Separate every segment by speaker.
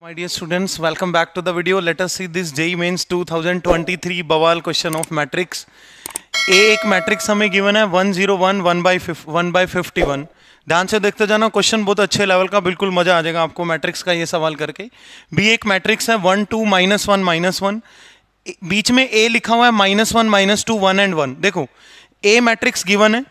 Speaker 1: My dear students, welcome back to the video. Let us see this JEE Mains 2023 बवाल question of matrix. एक matrix हमें given है 101 1/51। ध्यान से देखते जाना, क्वेश्चन बहुत अच्छे लेवल का, बिल्कुल मजा आ जाएगा आपको मैट्रिक्स का ये सवाल करके। बी एक मैट्रिक्स है 1 2 -1 -1, बीच में ए लिखा हुआ है -1 -2 1 and 1। देखो ए मैट्रिक्स गिवन है,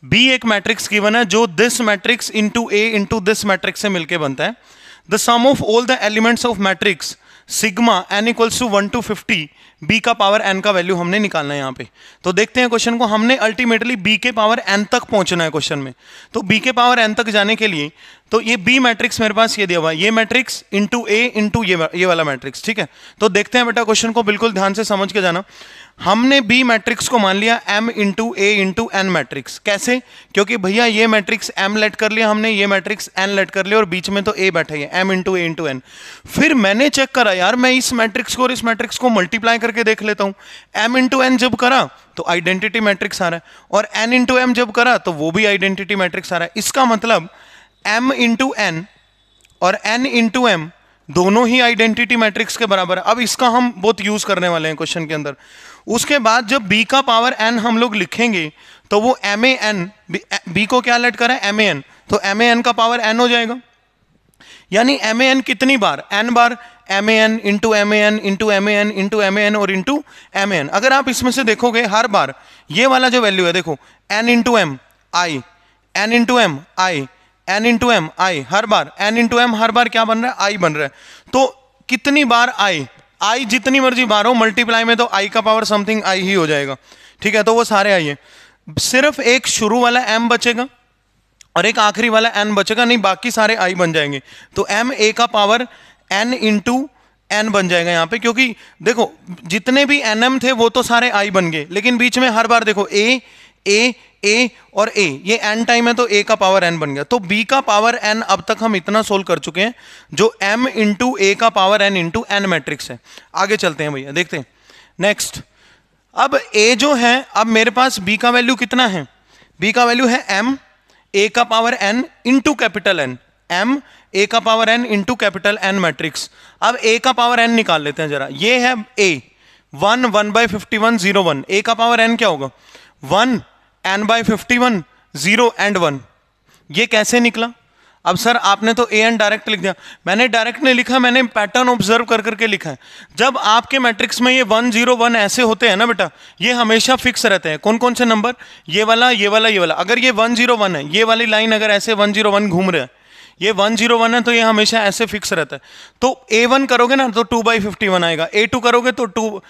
Speaker 1: बी एक मैट्रिक्स गिवन है जो this matrix into A into this matrix से मिलकर बनता है। The sum of all the elements of matrix sigma n equals to 1 to 50, b का पावर n का वैल्यू हमने निकालना है यहाँ पे। तो देखते हैं क्वेश्चन को, हमने अल्टीमेटली b के पावर n तक पहुंचना है क्वेश्चन में। तो b के पावर n तक जाने के लिए तो ये b मैट्रिक्स मेरे पास ये दिया हुआ है, ये मैट्रिक्स इंटू ए इंटू ये वाला मैट्रिक्स, ठीक है। तो देखते हैं बेटा क्वेश्चन को, बिल्कुल ध्यान से समझ के जाना। हमने बी मैट्रिक्स को मान लिया m इंटू ए इंटू एन मैट्रिक्स। कैसे? क्योंकि भैया ये मैट्रिक्स m लेट कर लिया हमने, ये मैट्रिक्स n लेट कर लिया और बीच में तो a बैठा है, m इंटू ए इंटू एन। फिर मैंने चेक करा यार, मैं इस मैट्रिक्स को और इस मैट्रिक्स को मल्टीप्लाई करके देख लेता हूं। m इंटू एन जब करा तो आइडेंटिटी मैट्रिक्स आ रहा है, और n इंटू एम जब करा तो वो भी आइडेंटिटी मैट्रिक्स आ रहा है। इसका मतलब m इंटू एन और n इंटू एम दोनों ही आइडेंटिटी मैट्रिक्स के बराबर है। अब इसका हम बहुत यूज करने वाले हैं क्वेश्चन के अंदर। उसके बाद जब b का पावर n हम लोग लिखेंगे तो वो MAN, b को क्या लेट करा है MAN, तो MAN का पावर n हो जाएगा। यानी MAN कितनी बार? n बार, MAN into MAN into MAN into MAN और इंटू MAN। अगर आप इसमें से देखोगे हर बार ये वाला जो वैल्यू है, देखो n इंटू एम आई, n इंटू एम आई, n इंटू एम आई, हर बार n इंटू एम हर बार क्या बन रहा है? i बन रहा है। तो कितनी बार i जितनी मर्जी बार हो, मल्टीप्लाई में तो i का पावर समथिंग i ही हो जाएगा, ठीक है। तो वो सारे i है, सिर्फ एक शुरू वाला m बचेगा और एक आखिरी वाला n बचेगा, नहीं बाकी सारे i बन जाएंगे। तो m a का पावर n इंटू n बन जाएगा यहाँ पे, क्योंकि देखो जितने भी nm थे वो तो सारे i बन गए, लेकिन बीच में हर बार देखो a और a, ये n टाइम है तो a का पावर n बन गया। तो b का पावर n अब तक हम इतना सोल्व कर चुके हैं जो m इंटू a का power n into n matrix है। आगे चलते हैं भैया, देखते हैं नेक्स्ट। अब a जो है, अब मेरे पास b का वैल्यू कितना है? b का वैल्यू है m a का power n into capital n, m a का power n into capital n matrix. अब a का पावर n निकाल लेते हैं जरा। ये है a 1 1/51 0 1, a का पावर n क्या होगा? 1 n/51 0 and 1। ये कैसे निकला? अब सर आपने तो a n डायरेक्ट लिख दिया, मैंने डायरेक्ट नहीं लिखा, मैंने पैटर्न ऑब्जर्व कर करके लिखा है। जब आपके मैट्रिक्स में ये 1 0 1 ऐसे होते हैं ना बेटा, ये हमेशा फिक्स रहते हैं। कौन कौन से नंबर? ये वाला, ये वाला, ये वाला। अगर ये 1 0 1 है, ये वाली लाइन अगर ऐसे 1 0 1 घूम रहा है, ये 1 0 1 है, तो ये हमेशा ऐसे फिक्स रहता है। तो a1 करोगे ना तो 2/51 आएगा, a2 करोगे तो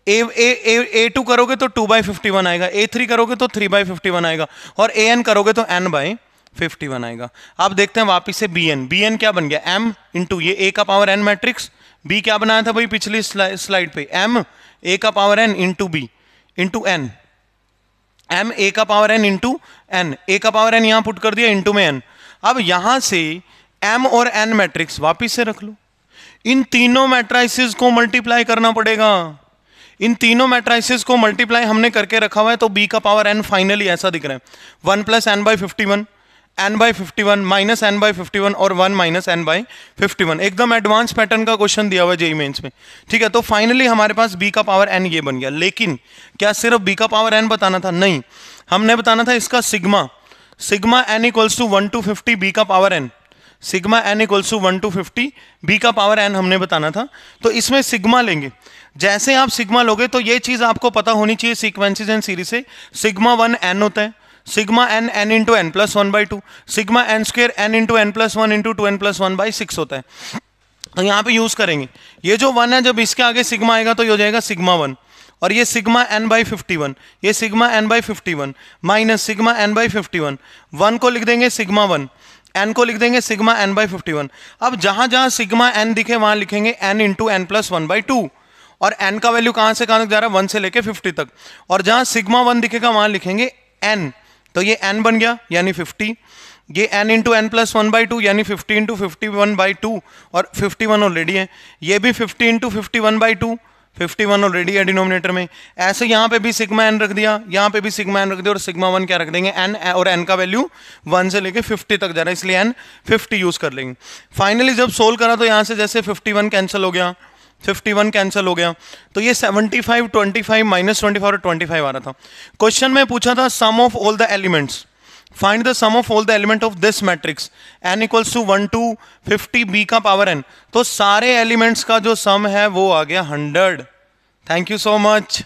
Speaker 1: A2 करोगे तो 2/51 आएगा, A3 करोगे तो 3/51 आएगा, और AN करोगे तो n/51 आएगा। अब देखते हैं वापिस से BN क्या बन गया? m इंटू ये a का पावर n मैट्रिक्स, b क्या बनाया था भाई पिछली स्लाइड पे? m a का power n into b into n, m a का power n into n, a का पावर n यहां पुट कर दिया इंटू में n। अब यहां से m और n मैट्रिक्स वापिस से रख लो, इन तीनों मैट्रिसेस को मल्टीप्लाई करना पड़ेगा। इन तीनों मैट्रिसेस को मल्टीप्लाई हमने करके रखा हुआ है, तो b का पावर n फाइनली ऐसा दिख रहा है 1 + n/51 n/51 माइनस n/51 और 1 माइनस n/51। एकदम एडवांस पैटर्न का क्वेश्चन दिया हुआ है जेईई मेंस में, ठीक है। तो फाइनली हमारे पास b का पावर n ये बन गया। लेकिन क्या सिर्फ b का पावर n बताना था? नहीं, हमने बताना था इसका sigma n equals to 1 to 50 b का power n, sigma n equals to 1 to 50 b का पावर n हमने बताना था। तो इसमें सिग्मा लेंगे, जैसे आप सिग्मा लोगे तो ये चीज आपको पता होनी चाहिए सीक्वेंसेस एंड सीरीज से। सिग्मा 1 n होता है, sigma n into n plus 1/2, sigma n² n into n plus 1 into 2n plus 1/6 होता है। तो यहाँ पे यूज करेंगे ये जो 1 है, जब इसके आगे सिग्मा आएगा तो ये हो जाएगा सिग्मा 1, और ये सिग्मा n/51, ये sigma n/51 minus sigma n/51, 1 को लिख देंगे सिग्मा 1, n को लिख देंगे सिग्मा n/51। अब जहां जहां सिग्मा n दिखे वहां लिखेंगे n इंटू n प्लस 1/2, और n का वैल्यू कहां से कहां तक जा रहा है? 1 से लेके 50 तक। और जहां सिग्मा 1 दिखेगा वहां लिखेंगे n, तो ये n बन गया यानी 50, ये n इंटू n प्लस 1/2 यानी 50 इंटू 51/2, और 51 ऑलरेडी है, ये भी 50 इंटू 51/2, 51 ऑलरेडी है डिनोमिनेटर में। ऐसे यहाँ पे भी सिग्मा एन रख दिया, यहाँ पे भी सिग्मा एन रख दिया, और सिग्मा 1 क्या रख देंगे एन, और एन का वैल्यू 1 से लेके 50 तक जा रहा है, इसलिए एन 50 यूज कर लेंगे। फाइनली जब सोल्व करा तो यहाँ से जैसे 51 कैंसिल हो गया, 51 कैंसिल हो गया, तो ये 75, 25 माइनस 24 और 25 आ रहा था। क्वेश्चन में पूछा था sum of all the elements, find the sum of all the element of this matrix n equals to 1 to 50 b का पावर n, तो सारे एलिमेंट्स का जो सम है वो आ गया 100। Thank you so much.